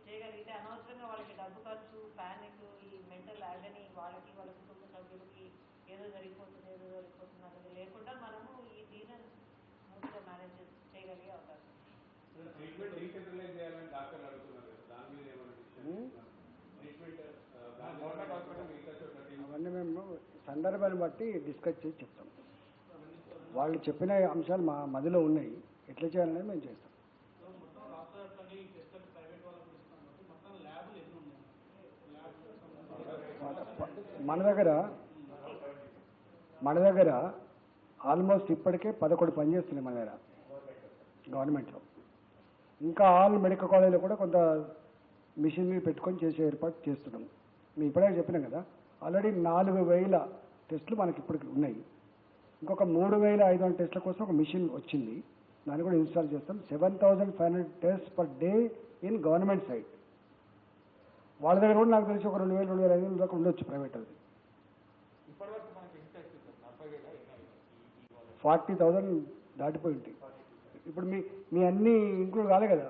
చేయగలిగితే అనవసరంగా వాళ్ళకి డబ్బు ఖర్చు, ప్యానిక్, ఈ మెంటల్ యాగనీ వాళ్ళకి వాళ్ళ కుటుంబ సభ్యులకి ఏదో జరిగిపోతుంది అనేది లేకుండా మనము ఈ సీజన్ స్మూత్గా మేనేజ్ చేయగలిగే అవకాశం. ట్రీట్మెంట్ డీసెంట్రలైజ్ చేయాలని డాక్టర్లు అడుగుతున్నారు కదా, దాని మీద ఏమైనా ట్రీట్మెంట్ గవర్నమెంట్ హాస్పిటల్ మిగతా చోట్ల అవన్నీ మేము సందర్భాన్ని బట్టి డిస్కస్ చేసి చెప్తాం. వాళ్ళు చెప్పిన అంశాలు మా మదిలో ఉన్నాయి, ఎట్లా చేయాలనేది మేము చేస్తాం. మన దగ్గర ఆల్మోస్ట్ ఇప్పటికే 11 పనిచేస్తున్నాయి మన దగ్గర గవర్నమెంట్లో. ఇంకా ఆల్ మెడికల్ కాలేజీలో కూడా కొంత మిషనరీ పెట్టుకొని చేసే ఏర్పాటు చేస్తున్నాం. మేము ఇప్పుడే చెప్పినాం కదా, ఆల్రెడీ 4,000 టెస్టులు మనకి ఇప్పటికి ఉన్నాయి. ఇంకొక 3,500 టెస్టుల కోసం ఒక మిషన్ వచ్చింది, దాన్ని కూడా ఇన్స్టాల్ చేస్తాం. 7,500 test per day in government side. వాళ్ళ దగ్గర కూడా నాకు తెలిసి ఒక 2,000, 2,500 దాకా ఉండొచ్చు ప్రైవేట్. అది 40,000 దాటిపోయి ఉంటాయి. ఇప్పుడు మీ అన్నీ ఇంక్లూడ్ కాలే కదా,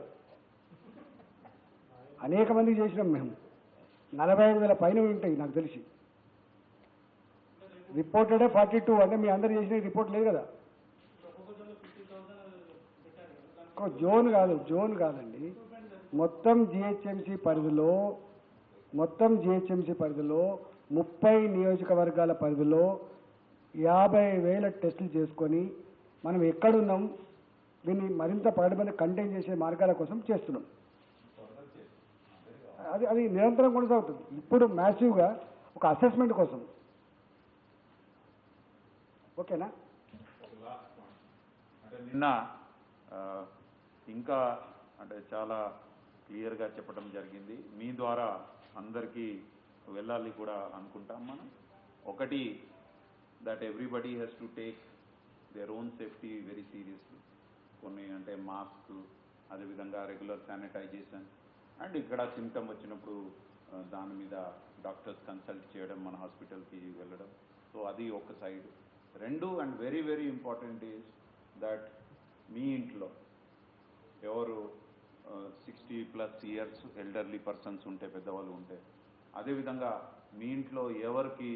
అనేక మందికి చేసినాం మేము. 45,000 పైన ఉంటాయి నాకు తెలిసి. రిపోర్టెడే 42, అంటే మీ అందరు చేసిన రిపోర్ట్ లేదు కదా. జోన్ కాదండి, మొత్తం జిహెచ్ఎంసీ పరిధిలో 30 నియోజకవర్గాల పరిధిలో 50,000 టెస్టులు చేసుకొని మనం ఎక్కడున్నాం దీన్ని మరింత పగడబంది కంటైన్ చేసే మార్గాల కోసం చేస్తున్నాం. అది నిరంతరం కొనసాగుతుంది. ఇప్పుడు మ్యాసివ్గా ఒక అసెస్మెంట్ కోసం. ఓకేనా? అంటే నిన్న ఇంకా అంటే చాలా క్లియర్గా చెప్పడం జరిగింది. మీ ద్వారా అందరికీ వెళ్ళాలి కూడా అనుకుంటాం మనం. ఒకటి, that everybody has to take their own safety very seriously. కొన్ని అంటే మాస్క్, అదేవిధంగా రెగ్యులర్ శానిటైజేషన్ అండ్ ఇక్కడ సిమ్టమ్ వచ్చినప్పుడు దాని మీద డాక్టర్స్ కన్సల్ట్ చేయడం, మన హాస్పిటల్కి వెళ్ళడం. సో అది ఒక సైడ్. రెండు and very very important is that మీ ఇంట్లో ఎవరు 60+ ఇయర్స్ ఎల్డర్లీ పర్సన్స్ ఉంటే, పెద్దవాళ్ళు ఉంటే, అదేవిధంగా మీ ఇంట్లో ఎవరికి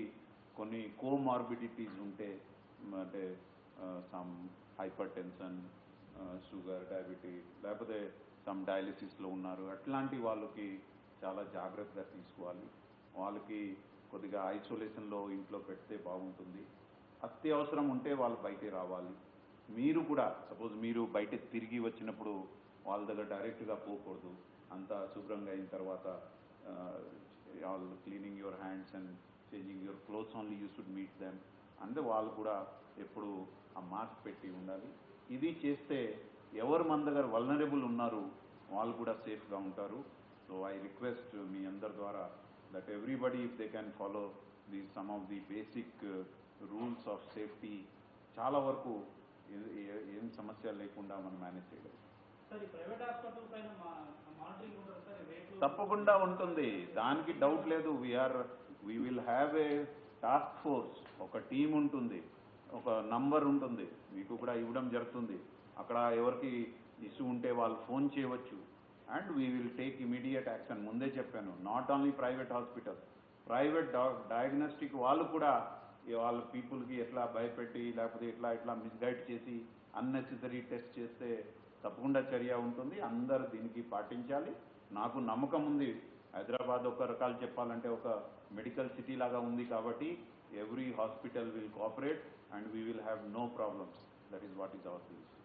కొన్ని కోమార్బిడిటీస్ ఉంటే, అంటే some hyper tension, sugar, diabetes, లేకపోతే సమ్ డయాలిసిస్లో ఉన్నారు, అట్లాంటి వాళ్ళకి చాలా జాగ్రత్తగా తీసుకోవాలి. వాళ్ళకి కొద్దిగా ఐసోలేషన్లో ఇంట్లో పెడితే బాగుంటుంది. అత్యవసరం ఉంటే వాళ్ళు బయటికి రావాలి. మీరు కూడా సపోజ్ మీరు బయట తిరిగి వచ్చినప్పుడు వాళ్ళ దగ్గర డైరెక్ట్గా పోకూడదు. అంతా శుభ్రంగా అయిన తర్వాత all cleaning your hands and changing your clothes only you should meet them. అంటే వాళ్ళు కూడా ఎప్పుడు ఆ మాస్క్ పెట్టి ఉండాలి. ఇది చేస్తే ఎవరు మన దగ్గర వల్నరబుల్ ఉన్నారు వాళ్ళు కూడా సేఫ్గా ఉంటారు. సో ఐ రిక్వెస్ట్ మీ అందరి ద్వారా that everybody if they can follow the some of the basic rules of safety, చాలా వరకు ఏం సమస్య లేకుండా మనం మేనేజ్ చేయగలం. సార్, ఈ ప్రైవేట్ హాస్పిటల్ పైన మానిటరింగ్ ఉంటుంది సార్, రేట్లు తప్పకుండా ఉంటుంది, దానికి డౌట్ లేదు. We will have a task force, ఒక టీం ఉంటుంది, ఒక నంబర్ ఉంటుంది, మీకు కూడా ఇవ్వడం జరుగుతుంది. అక్కడ ఎవరికి ఇష్యూ ఉంటే వాళ్ళు ఫోన్ చేయవచ్చు and we will take immediate action. ముందే చెప్పాను, not only private hospital, private diagnostic వాళ్ళు కూడా వాళ్ళ పీపుల్కి ఎట్లా భయపెట్టి లేకపోతే ఎట్లా మిస్గైడ్ చేసి అన్నెసెసరీ టెస్ట్ చేస్తే తప్పకుండా చర్య ఉంటుంది. అందరూ దీనికి పాటించాలి. నాకు నమ్మకం ఉంది, హైదరాబాద్ ఒక రకాలు చెప్పాలంటే ఒక మెడికల్ సిటీ లాగా ఉంది కాబట్టి every hospital will cooperate and we will have no problems. That is what is our belief.